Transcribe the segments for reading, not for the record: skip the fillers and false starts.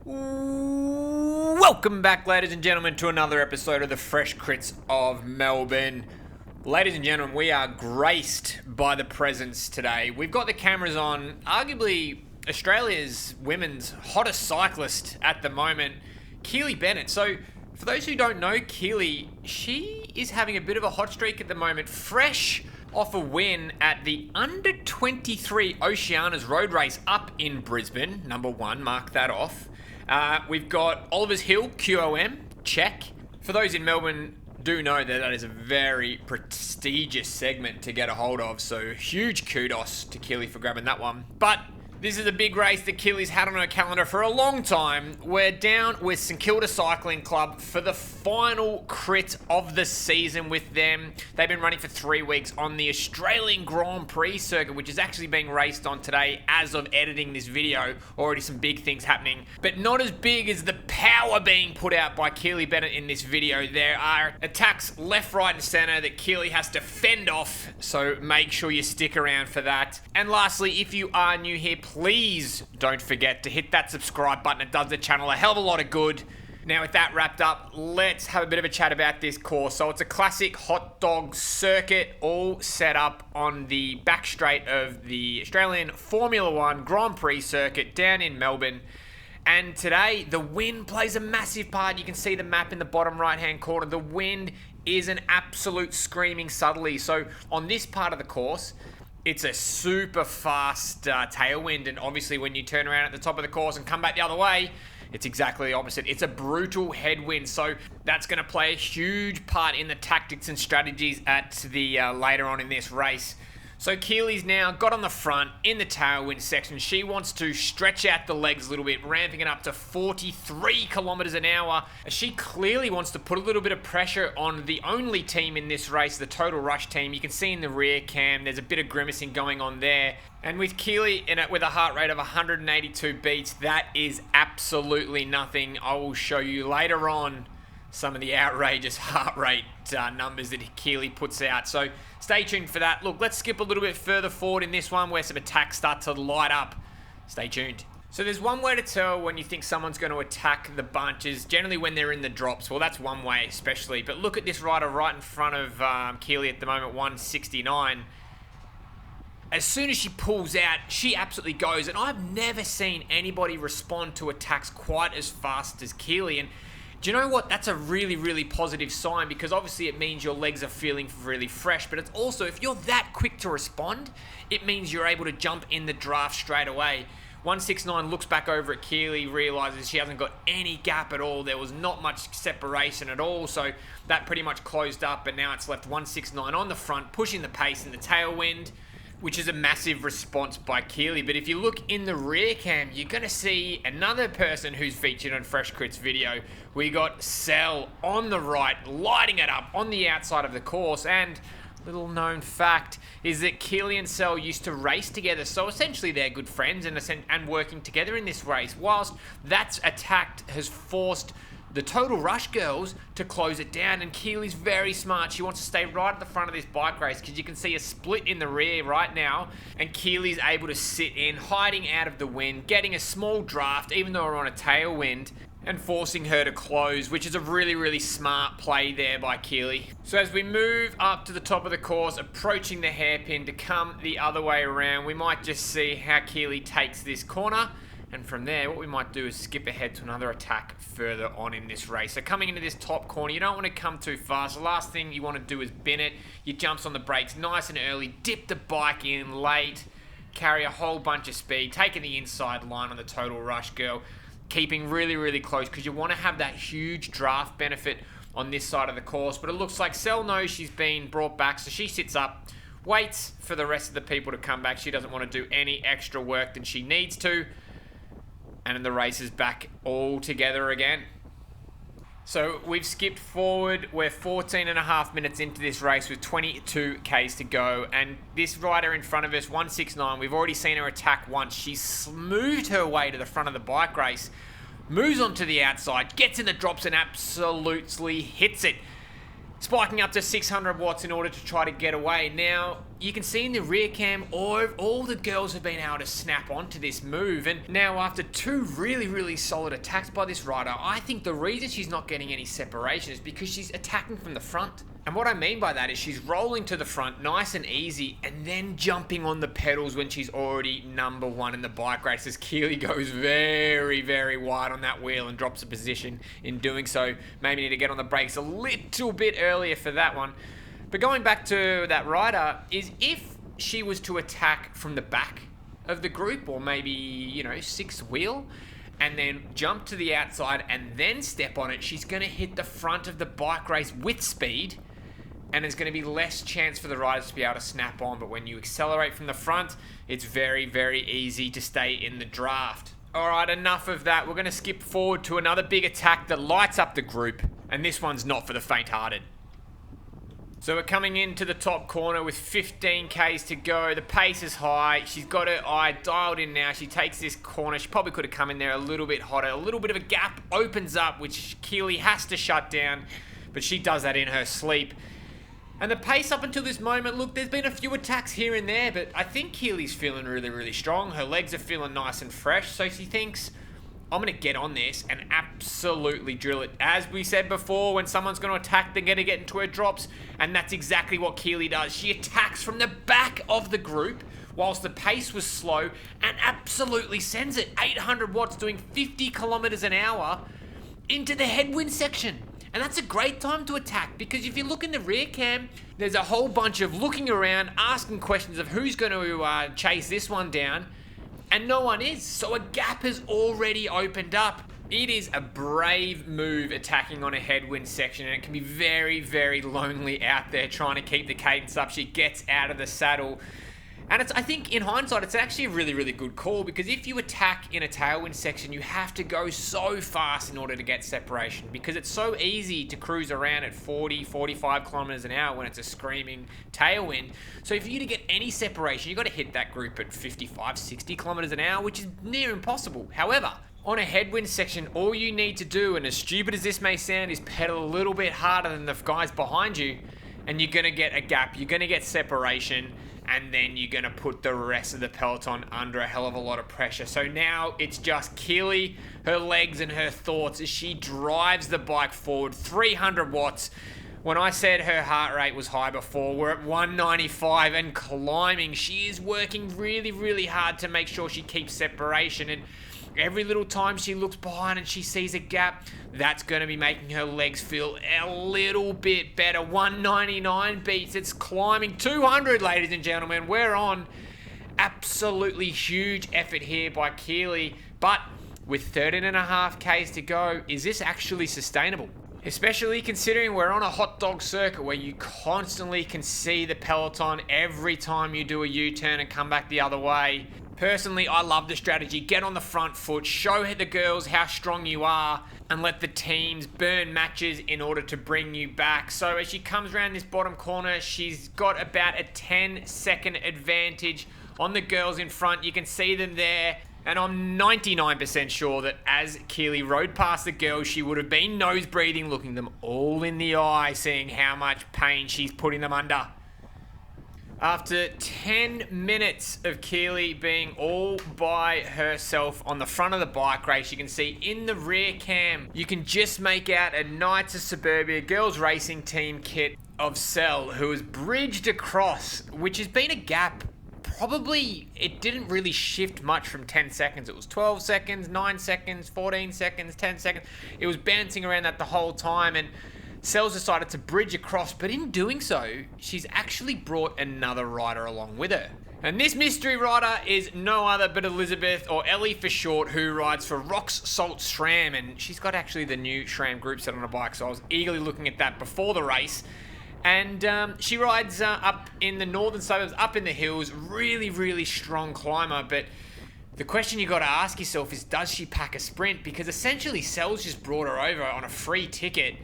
Welcome back, ladies and gentlemen, to another episode of the Fresh Crits of Melbourne. Ladies and gentlemen, we are graced by the presence today. We've got the cameras on arguably Australia's women's hottest cyclist at the moment, Keely Bennett. So, for those who don't know Keely, she is having a bit of a hot streak at the moment, fresh off a win at the Under-23 Oceania's road race up in Brisbane. Number one, mark that off. We've got Oliver's Hill, QOM, check. For those in Melbourne, do know that that is a very prestigious segment to get a hold of, so huge kudos to Keely for grabbing that one. But this is a big race that Keely's had on her calendar for a long time. We're down with St Kilda Cycling Club for the final crit of the season with them. They've been running for 3 weeks on the Australian Grand Prix circuit, which is actually being raced on today as of editing this video. Already some big things happening, but not as big as the power being put out by Keely Bennett in this video. There are attacks left, right, and center that Keely has to fend off, so make sure you stick around for that. And lastly, if you are new here, please don't forget to hit that subscribe button. It does the channel a hell of a lot of good. Now, with that wrapped up, let's have a bit of a chat about this course. So it's a classic hot dog circuit, all set up on the back straight of the Australian Formula One Grand Prix circuit down in Melbourne. And today, the wind plays a massive part. You can see the map in the bottom right-hand corner. The wind is an absolute screaming southerly. So on this part of the course, it's a super fast tailwind, and obviously when you turn around at the top of the course and come back the other way, it's exactly the opposite. It's a brutal headwind, so that's going to play a huge part in the tactics and strategies at the later on in this race. So Keely's now got on the front in the tailwind section. She wants to stretch out the legs a little bit, ramping it up to 43 kilometers an hour. She clearly wants to put a little bit of pressure on the only team in this race, the Total Rush team. You can see in the rear cam, there's a bit of grimacing going on there. And with Keely in it with a heart rate of 182 beats, that is absolutely nothing. I will show you later on some of the outrageous heart rate numbers that Keely puts out. So stay tuned for that. Look, let's skip a little bit further forward in this one where some attacks start to light up. Stay tuned. So there's one way to tell when you think someone's going to attack the bunches, generally when they're in the drops. Well, that's one way especially. But look at this rider right in front of Keely at the moment, 169. As soon as she pulls out, she absolutely goes. And I've never seen anybody respond to attacks quite as fast as Keely. And do you know what? That's a really, really positive sign, because obviously it means your legs are feeling really fresh, but it's also, if you're that quick to respond, it means you're able to jump in the draft straight away. 169 looks back over at Keely, realizes she hasn't got any gap at all. There was not much separation at all, so that pretty much closed up, and now it's left 169 on the front, pushing the pace in the tailwind, which is a massive response by Keely. But if you look in the rear cam, you're going to see another person who's featured on Fresh Crit's video. We got Cell on the right, lighting it up on the outside of the course. And little known fact is that Keely and Cell used to race together. So essentially they're good friends and working together in this race. Whilst that attack has forced the Total Rush girls to close it down, and Keely's very smart. She wants to stay right at the front of this bike race, because you can see a split in the rear right now, and Keely's able to sit in, hiding out of the wind, getting a small draft even though we're on a tailwind, and forcing her to close, which is a really, really smart play there by Keely. So as we move up to the top of the course, approaching the hairpin to come the other way around, we might just see how Keely takes this corner. And from there, what we might do is skip ahead to another attack further on in this race. So coming into this top corner, you don't want to come too fast. The last thing you want to do is Bennett. You jumps on the brakes nice and early, dip the bike in late, carry a whole bunch of speed, taking the inside line on the Total Rush girl, keeping really, really close, because you want to have that huge draft benefit on this side of the course. But it looks like Cell knows she's been brought back, so she sits up, waits for the rest of the people to come back. She doesn't want to do any extra work than she needs to. And the race is back all together again. So we've skipped forward. We're 14 and a half minutes into this race with 22 Ks to go. And this rider in front of us, 169, we've already seen her attack once. She's smoothed her way to the front of the bike race, moves onto the outside, gets in the drops and absolutely hits it. spiking up to 600 watts in order to try to get away. Now, you can see in the rear cam, all the girls have been able to snap onto this move. And now, after two really solid attacks by this rider, I think the reason she's not getting any separation is because she's attacking from the front. And what I mean by that is she's rolling to the front nice and easy and then jumping on the pedals when she's already number one in the bike race, as Keely goes very wide on that wheel and drops a position in doing so. Maybe need to get on the brakes a little bit earlier for that one. But going back to that rider, is if she was to attack from the back of the group, or maybe, sixth wheel, and then jump to the outside and then step on it, she's going to hit the front of the bike race with speed, and there's going to be less chance for the riders to be able to snap on. But when you accelerate from the front, it's very easy to stay in the draft. Alright, enough of that. We're going to skip forward to another big attack that lights up the group, and this one's not for the faint-hearted. So we're coming into the top corner with 15 Ks to go. The pace is high. She's got her eye dialed in now. She takes this corner. She probably could have come in there a little bit hotter. A little bit of a gap opens up, which Keely has to shut down, but she does that in her sleep. And the pace up until this moment, look, there's been a few attacks here and there, but I think Keely's feeling really strong. Her legs are feeling nice and fresh, so she thinks, I'm going to get on this and absolutely drill it. As we said before, when someone's going to attack, they're going to get into her drops, and that's exactly what Keely does. She attacks from the back of the group, whilst the pace was slow, and absolutely sends it. 800 watts doing 50 kilometers an hour into the headwind section. And that's a great time to attack, because if you look in the rear cam, there's a whole bunch of looking around, asking questions of who's going to chase this one down, and no one is. So a gap has already opened up. It is a brave move attacking on a headwind section, and it can be very lonely out there trying to keep the cadence up. She gets out of the saddle. And I think in hindsight, it's actually a really good call, because if you attack in a tailwind section, you have to go so fast in order to get separation, because it's so easy to cruise around at 45 kilometers an hour when it's a screaming tailwind. So for you to get any separation, you've got to hit that group at 60 kilometers an hour, which is near impossible. However, on a headwind section, all you need to do, and as stupid as this may sound, is pedal a little bit harder than the guys behind you, and you're going to get a gap, you're going to get separation, and then you're going to put the rest of the peloton under a hell of a lot of pressure. So now it's just Keely, her legs and her thoughts as she drives the bike forward. 300 watts. When I said her heart rate was high before, we're at 195 and climbing. She is working really hard to make sure she keeps separation, and every little time she looks behind and she sees a gap, that's going to be making her legs feel a little bit better. 199 beats. It's climbing. 200, ladies and gentlemen. We're on. Absolutely huge effort here by Keely. But with 13.5 Ks to go, is this actually sustainable? Especially considering we're on a hot dog circuit where you constantly can see the peloton every time you do a U-turn and come back the other way. Personally, I love the strategy. Get on the front foot, show the girls how strong you are, and let the teams burn matches in order to bring you back. So as she comes around this bottom corner, she's got about a 10-second advantage on the girls in front. You can see them there. And I'm 99% sure that as Keely rode past the girls, she would have been nose breathing, looking them all in the eye, seeing how much pain she's putting them under. After 10 minutes of Keely being all by herself on the front of the bike race, you can see in the rear cam, you can just make out a Knights of Suburbia girls racing team kit of Cell, who has bridged across, which has been a gap. Probably, it didn't really shift much from 10 seconds. It was 12 seconds, 9 seconds, 14 seconds, 10 seconds. It was bouncing around that the whole time, and Cell's decided to bridge across, but in doing so, she's actually brought another rider along with her. And this mystery rider is no other but Elizabeth, or Ellie for short, who rides for Rocks Salt SRAM, and she's got actually the new SRAM group set on a bike, so I was eagerly looking at that before the race. And she rides up in the northern suburbs, up in the hills, really strong climber. But the question you got to ask yourself is, does she pack a sprint? Because essentially Cell's just brought her over on a free ticket,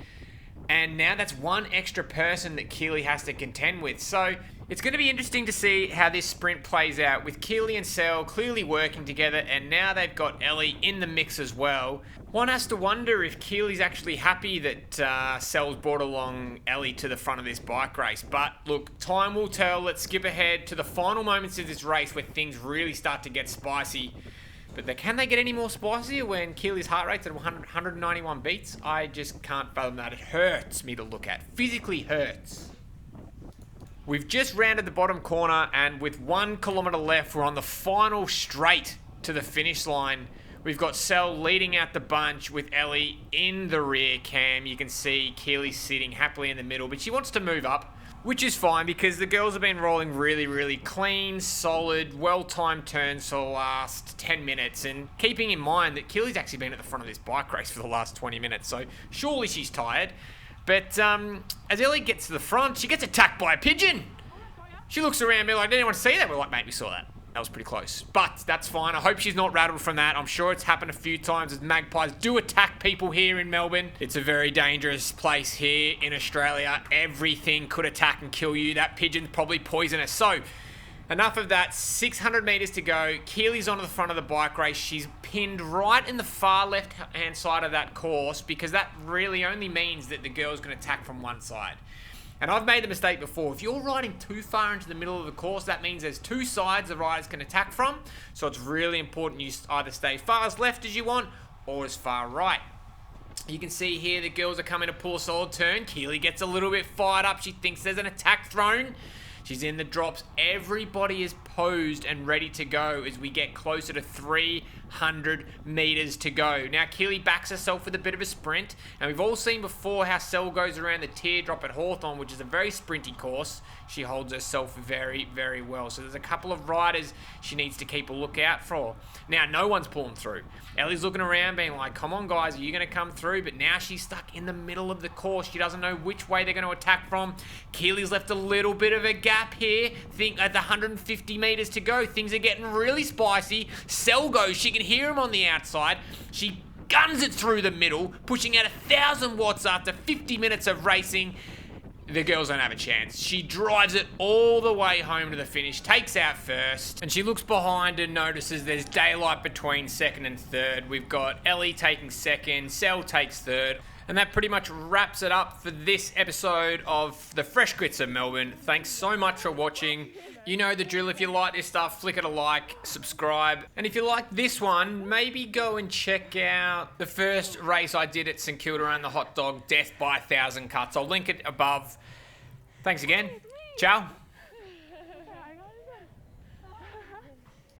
and now that's one extra person that Keely has to contend with. So It's going to be interesting to see how this sprint plays out with Keely and Sel clearly working together, and now they've got Ellie in the mix as well. One has to wonder if Keely's actually happy that Sel's brought along Ellie to the front of this bike race. But look, time will tell. Let's skip ahead to the final moments of this race where things really start to get spicy. But can they get any more spicier when Keely's heart rate's at 191 beats? I just can't fathom that. It hurts me to look at. Physically hurts. We've just rounded the bottom corner, and with 1 kilometre left, we're on the final straight to the finish line. We've got Sel leading out the bunch with Ellie in the rear cam. You can see Keely sitting happily in the middle, but she wants to move up, which is fine because the girls have been rolling really, really clean, solid, well-timed turns for the last 10 minutes. And keeping in mind that Keely's actually been at the front of this bike race for the last 20 minutes, so surely she's tired. But as Ellie gets to the front, she gets attacked by a pigeon. She looks around me like, did anyone see that? We're like, mate, we saw that. That was pretty close. But that's fine. I hope she's not rattled from that. I'm sure it's happened a few times as magpies do attack people here in Melbourne. It's a very dangerous place here in Australia. Everything could attack and kill you. That pigeon's probably poisonous. So, enough of that. 600 metres to go. Keely's on the front of the bike race. She's pinned right in the far left-hand side of that course because that really only means that the girls can attack from one side. And I've made the mistake before. If you're riding too far into the middle of the course, that means there's two sides the riders can attack from. So it's really important you either stay far as left as you want or as far right. You can see here the girls are coming to pull a solid turn. Keely gets a little bit fired up. She thinks there's an attack thrown. She's in the drops. Everybody is posed and ready to go as we get closer to 300 metres to go. Now, Keely backs herself with a bit of a sprint. And we've all seen before how Sel goes around the teardrop at Hawthorn, which is a very sprinty course. She holds herself very, very well. So there's a couple of riders she needs to keep a lookout for. Now, no one's pulling through. Ellie's looking around being like, come on, guys, are you going to come through? But now she's stuck in the middle of the course. She doesn't know which way they're going to attack from. Keely's left a little bit of a gap here. Think at the 150 metres to go, things are getting really spicy. Sel goes, she can hear him on the outside. She guns it through the middle, pushing out 1,000 watts after 50 minutes of racing. The girls don't have a chance. She drives it all the way home to the finish, takes out first, and she looks behind and notices there's daylight between second and third. We've got Ellie taking second, Sel takes third, and that pretty much wraps it up for this episode of the Fresh Crits of Melbourne. Thanks so much for watching. You know the drill. If you like this stuff, flick it a like, subscribe. And if you like this one, maybe go and check out the first race I did at St Kilda and the hot dog Death by 1,000 Cuts. I'll link it above. Thanks again. Ciao.